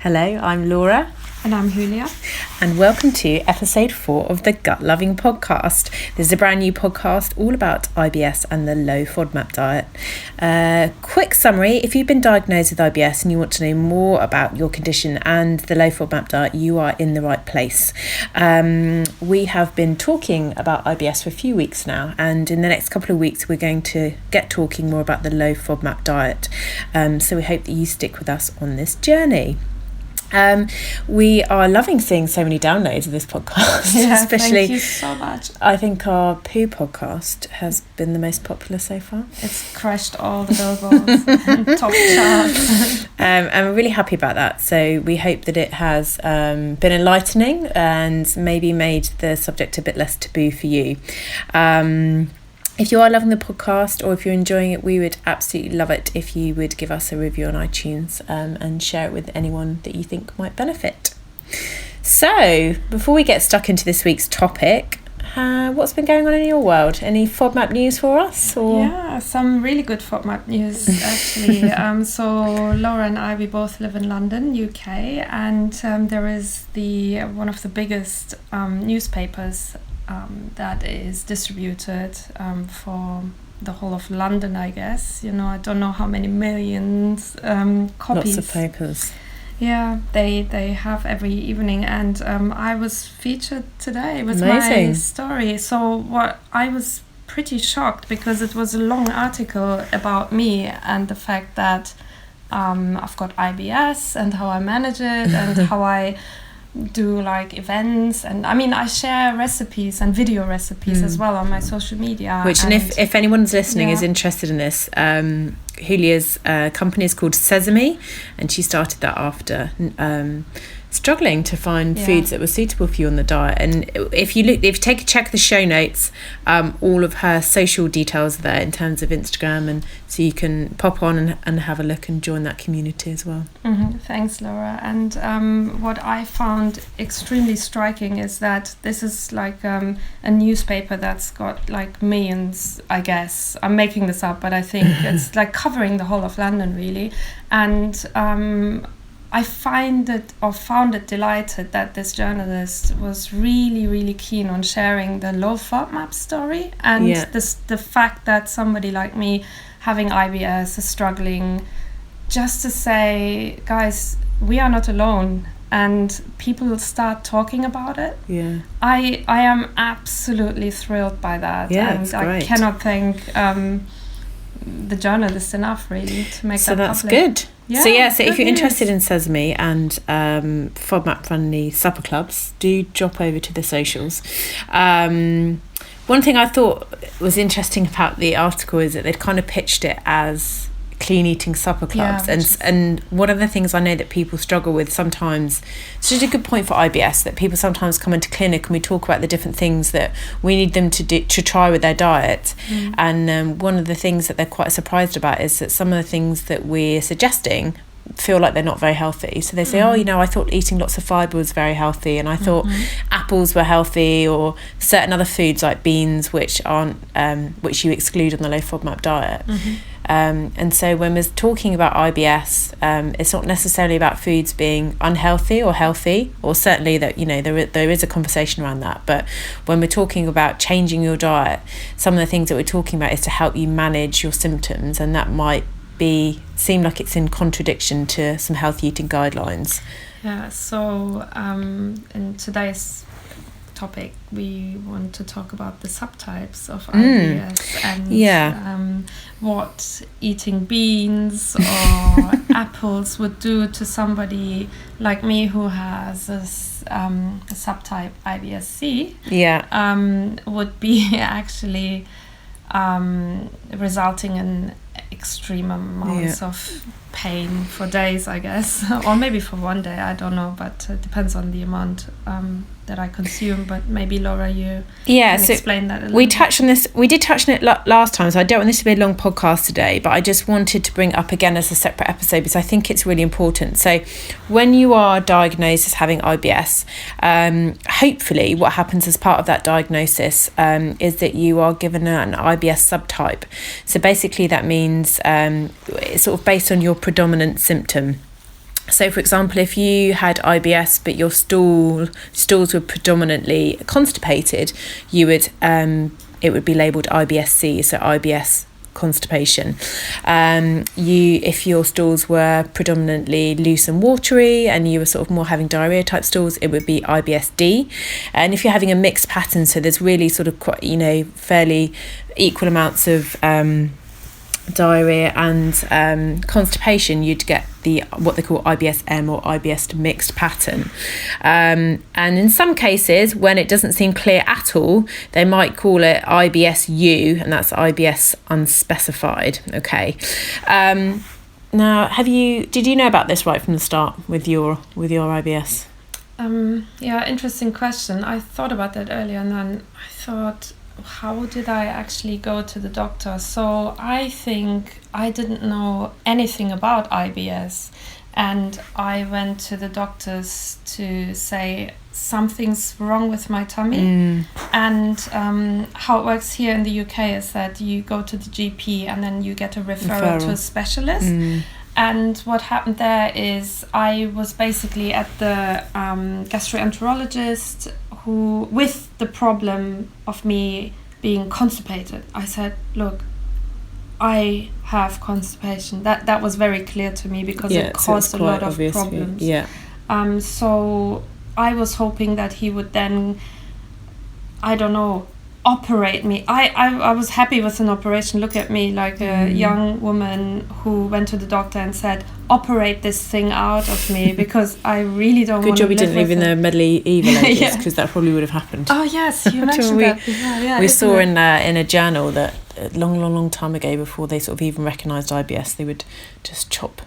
Hello, I'm Laura. And I'm Huelya. And welcome to episode 4 of the Gut Loving podcast. This is a brand new podcast all about IBS and the low FODMAP diet. Quick summary: if you've been diagnosed with IBS and you want to know more about your condition and the low FODMAP diet, you are in the right place. We have been talking about IBS for a few weeks now, and in the next couple of weeks we're going to get talking more about the low FODMAP diet. So we hope that you stick with us on this journey. We are loving seeing so many downloads of this podcast. Yeah, especially, thank you so much. I think our poo podcast has been the most popular so far. It's crushed all the billboards, top charts. And we're really happy about that. So we hope that it has been enlightening and maybe made the subject a bit less taboo for you. If you are loving the podcast or if you're enjoying it, we would absolutely love it if you would give us a review on iTunes and share it with anyone that you think might benefit. So, before we get stuck into this week's topic, what's been going on in your world? Any FODMAP news for us? Or? Yeah, some really good FODMAP news actually. So Laura and I, we both live in London, UK, and there is one of the biggest newspapers that is distributed for the whole of London, I guess. You know, I don't know how many millions copies. Lots of papers. Yeah, they have every evening, and I was featured today with Amazing. my story. So I was pretty shocked because it was a long article about me and the fact that I've got IBS and how I manage it and how I do like events, and I mean I share recipes and video recipes as well on my social media. And if anyone's listening is interested in this, Huelya's company is called Sezamee, and she started that after struggling to find foods that were suitable for you on the diet. And if you take a check of the show notes, all of her social details are there in terms of Instagram, and so you can pop on and have a look and join that community as well. Thanks, Laura. And what I found extremely striking is that this is like a newspaper that's got like millions, I guess. I'm making this up, but I think it's like covering the whole of London really. And I found it delighted that this journalist was really, really keen on sharing the low FODMAP story and the fact that somebody like me having IBS is struggling, just to say, guys, we are not alone, and people start talking about it. Yeah, I am absolutely thrilled by that. Yeah, and it's great. I cannot thank the journalist enough really to make that public. So that's good. Yeah, so if you're interested in Sezamee and FODMAP friendly supper clubs, do drop over to the socials. One thing I thought was interesting about the article is that they'd kind of pitched it as clean eating supper clubs, and one of the things I know that people struggle with sometimes, it's just a good point for IBS, that people sometimes come into clinic and we talk about the different things that we need them to try with their diet, and one of the things that they're quite surprised about is that some of the things that we're suggesting feel like they're not very healthy. So they say, I thought eating lots of fibre was very healthy, and I thought apples were healthy, or certain other foods like beans which aren't which you exclude on the low FODMAP diet. And so when we're talking about IBS, it's not necessarily about foods being unhealthy or healthy, or certainly that, you know, there is a conversation around that. But when we're talking about changing your diet, some of the things that we're talking about is to help you manage your symptoms, and that might seem like it's in contradiction to some healthy eating guidelines. Yeah, so in today's topic we want to talk about the subtypes of IBS and what eating beans or apples would do to somebody like me who has a subtype IBS-C would be actually resulting in extreme amounts of pain for days, I guess, or maybe for one day, I don't know, but it depends on the amount that I consume. But maybe Laura, you can explain that a little bit. We did touch on it last time, so I don't want this to be a long podcast today, but I just wanted to bring it up again as a separate episode because I think it's really important. So when you are diagnosed as having IBS, hopefully what happens as part of that diagnosis is that you are given an IBS subtype. So basically that means it's sort of based on your predominant symptom. So, for example, if you had IBS but your stools were predominantly constipated, you would it would be labelled IBS-C, so IBS constipation. If your stools were predominantly loose and watery and you were sort of more having diarrhea type stools, it would be IBS-D. And if you're having a mixed pattern, so there's really sort of quite, fairly equal amounts of diarrhea and constipation, you'd get what they call IBS-M or IBS mixed pattern. And in some cases, when it doesn't seem clear at all, they might call it IBS-U, and that's IBS unspecified. Okay. Now, did you know about this right from the start with your IBS? Yeah, interesting question. I thought about that earlier, and then I thought, how did I actually go to the doctor? So I think I didn't know anything about IBS, and I went to the doctors to say something's wrong with my tummy. And how it works here in the UK is that you go to the GP and then you get a referral to a specialist. And what happened there is I was basically at the gastroenterologist who, with the problem of me being constipated, I said, look, I have constipation. That was very clear to me because it caused a lot of problems. So I was hoping that he would then, I don't know, operate me. I was happy with an operation. Look at me, like a young woman who went to the doctor and said, operate this thing out of me because I really don't want to live with it. Good job you didn't live in the medieval ages, because that probably would have happened. Oh yes, you mentioned that before. Yeah, we saw in a journal that a long time ago, before they sort of even recognised IBS, they would just chop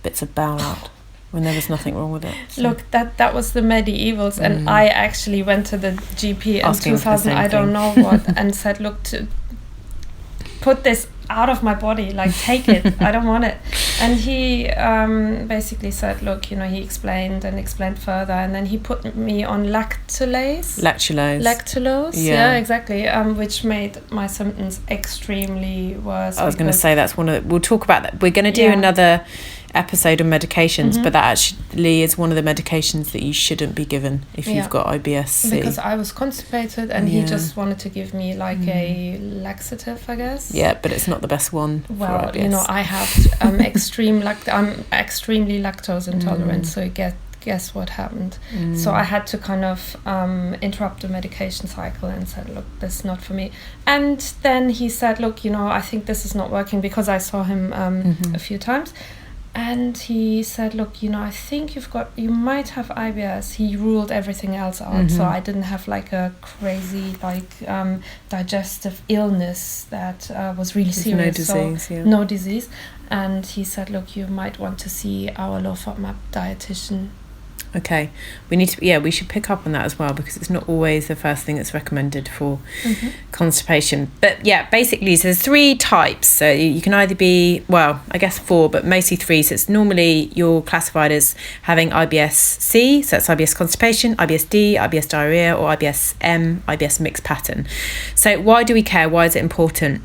bits of bowel out when there was nothing wrong with it. So. Look, that was the medievals, and I actually went to the GP in 2000, I don't know what, and said, look, to put this out of my body, like take it, I don't want it. And he basically said, look, he explained further, and then he put me on lactulose, yeah, exactly, which made my symptoms extremely worse. I was going to say that's we'll talk about that. We're going to do another episode on medications, but that actually is one of the medications that you shouldn't be given if you've got IBS-C. Because I was constipated and he just wanted to give me like a laxative, I guess. Yeah, but it's not the best one. Well, for IBS. I have I'm extremely lactose intolerant, so guess what happened. So I had to kind of interrupt the medication cycle and said, look, this is not for me. And then he said, look, I think this is not working, because I saw him a few times. And he said, look, I think you might have IBS. He ruled everything else out. So I didn't have like a crazy digestive illness that was really serious. No disease. And he said, look, you might want to see our low FODMAP dietitian. Okay, we should pick up on that as well, because it's not always the first thing that's recommended for constipation. But yeah, basically, so there's 3 types. So you can either be, well, I guess 4, but mostly 3. So it's normally you're classified as having IBS-C, so that's IBS constipation, IBS-D, IBS diarrhea, or IBS-M, IBS mixed pattern. So why do we care? Why is it important?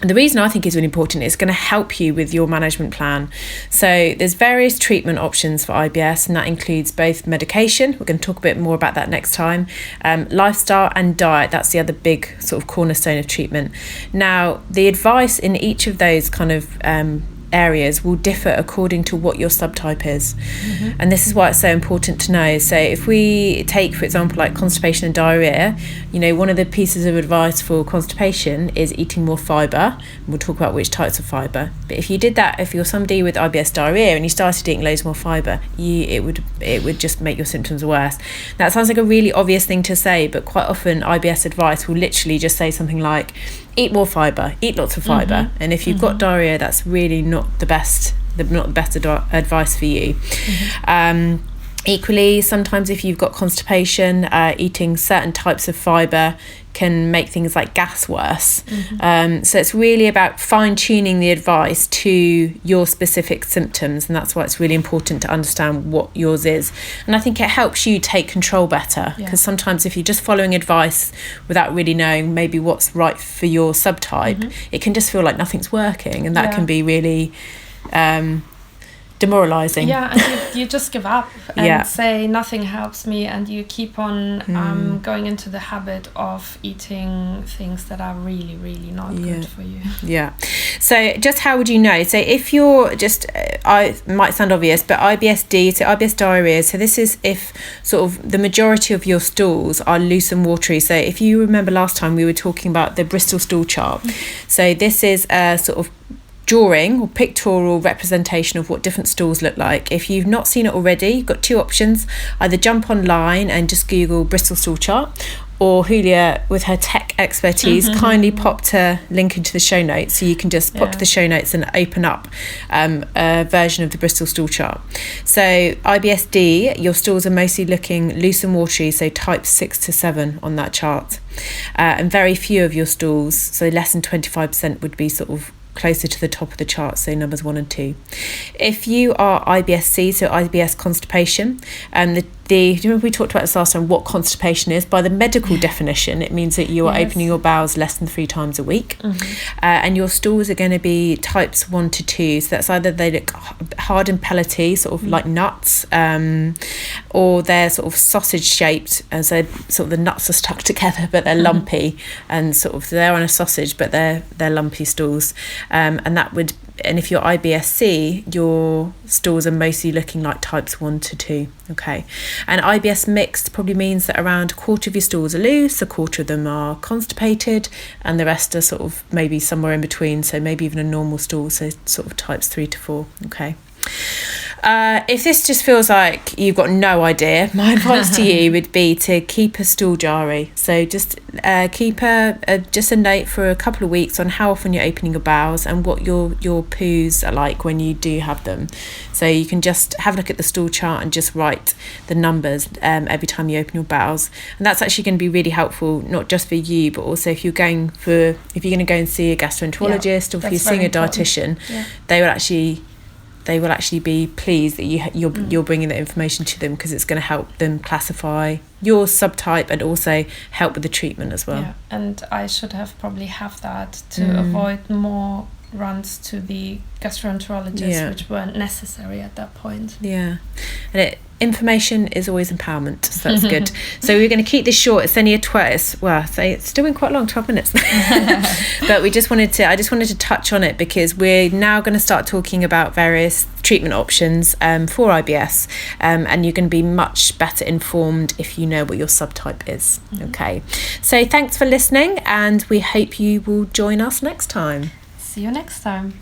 And the reason I think is really important is going to help you with your management plan. So there's various treatment options for IBS, and that includes both medication. We're going to talk a bit more about that next time. Lifestyle and diet, that's the other big sort of cornerstone of treatment. Now, the advice in each of those kind of areas will differ according to what your subtype is. And this is why it's so important to know. So if we take, for example, like constipation and diarrhea, one of the pieces of advice for constipation is eating more fibre. We'll talk about which types of fibre. But if you did that, if you're somebody with IBS diarrhea and you started eating loads more fibre, it would just make your symptoms worse. That sounds like a really obvious thing to say, but quite often IBS advice will literally just say something like, eat more fibre, eat lots of fibre. And if you've got diarrhea, that's really not the best advice for you. Equally, sometimes if you've got constipation, eating certain types of fibre can make things like gas worse. So it's really about fine-tuning the advice to your specific symptoms, and that's why it's really important to understand what yours is. And I think it helps you take control better, because sometimes if you're just following advice without really knowing maybe what's right for your subtype, it can just feel like nothing's working, and that can be really demoralizing. Yeah, and you just give up and say nothing helps me, and you keep on going into the habit of eating things that are really, really not good for you. Yeah. So just how would you know? So if you're just, I might sound obvious, but IBS-D, so IBS diarrhea, so this is if sort of the majority of your stools are loose and watery. So if you remember last time we were talking about the Bristol stool chart. So this is a sort of drawing or pictorial representation of what different stools look like. If you've not seen it already, you've got two options: either jump online and just Google Bristol stool chart, or Huelya, with her tech expertise, kindly popped a link into the show notes, so you can just pop to the show notes and open up a version of the Bristol stool chart. So IBS-D, your stools are mostly looking loose and watery, so type 6 to 7 on that chart, and very few of your stools, so less than 25%, would be sort of closer to the top of the chart, so numbers 1 and 2. If you are IBS-C, so IBS constipation, do you remember we talked about this last time, what constipation is? By the medical definition, it means that you are opening your bowels less than 3 times a week, and your stools are going to be types 1 to 2, so that's either they look hard and pellety, sort of like nuts, or they're sort of sausage shaped, and so sort of the nuts are stuck together but they're lumpy, and sort of they're on a sausage but they're lumpy stools, and if you're IBS-C, your stools are mostly looking like types 1 to 2. Okay, and IBS mixed probably means that around a quarter of your stools are loose, a quarter of them are constipated, and the rest are sort of maybe somewhere in between, so maybe even a normal stool, so sort of types 3 to 4. Okay. If this just feels like you've got no idea, my advice to you would be to keep a stool diary. So just keep just a note for a couple of weeks on how often you're opening your bowels and what your poos are like when you do have them. So you can just have a look at the stool chart and just write the numbers every time you open your bowels, and that's actually going to be really helpful, not just for you, but also if you're going to go and see a gastroenterologist, or if you're seeing a dietitian, they will actually be pleased that you're bringing that information to them, because it's going to help them classify your subtype and also help with the treatment as well. Yeah, and I should have probably that to avoid more runs to the gastroenterologist, which weren't necessary at that point. Yeah, and information is always empowerment, so that's good. So we're going to keep this short. It's only it's still been quite long, 12 minutes. But I just wanted to touch on it because we're now going to start talking about various treatment options for IBS, and you're going to be much better informed if you know what your subtype is. Okay, so thanks for listening, and we hope you will join us next time. See you next time.